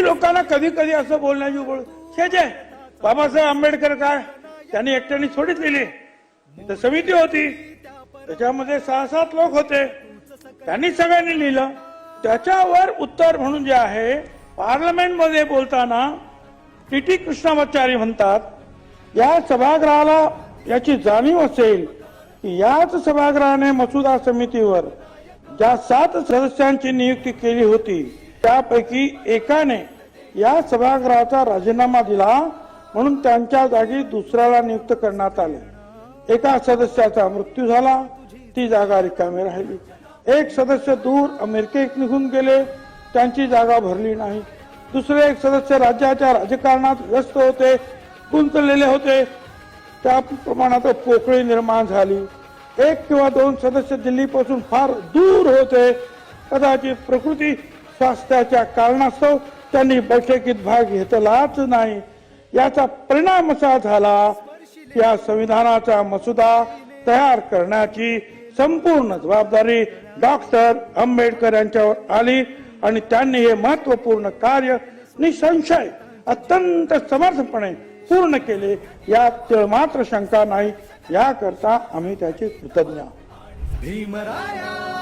लोकांना कधी कधी असं बोलण्याची गोळ छे बाबासाहेब आंबेडकर काय त्यांनी एकट्याने थोडीच लिहिली, तर समिती होती त्याच्यामध्ये 6-7 लोक होते, त्यांनी सगळ्यांनी लिहिलं. त्याच्यावर उत्तर म्हणून जे आहे पार्लमेंट मध्ये बोलताना टी कृष्णामाचारी म्हणतात, या सभागृहाला याची जाणीव असेल की याच सभागृहाने मसुदा समितीवर ज्या 7 सदस्यांची नियुक्ती केली होती त्यापैकी एकाने या सभागृहाचा राजीनामा दिला, म्हणून त्यांच्या जागी दुसऱ्याला नियुक्त करण्यात आले. एका सदस्याचा मृत्यू झाला, ती जागा रिकामी राहिली. एक सदस्य दूर अमेरिकेत निघून गेले, त्यांची जागा भरली नाही. दुसरे एक सदस्य राज्याच्या राजकारणात व्यस्त होते, गुंतलेले होते, त्या प्रमाणात पोकळी निर्माण झाली. 1 किंवा 2 सदस्य दिल्लीपासून फार दूर होते, कदाचित प्रकृती स्वास्थ्याच्या कारणास्तव त्यांनी बैठकीत भाग घेतलाच नाही. याचा परिणाम असा झाला, या संविधानाचा मसुदा तयार करण्याची संपूर्ण जबाबदारी डॉक्टर आंबेडकर यांच्यावर आली आणि त्यांनी हे महत्वपूर्ण कार्य निसंशय अत्यंत समर्थपणे पूर्ण केले, यात मात्र शंका नाही. याकरता आम्ही त्याचे कृतज्ञ आहोत. भीमराया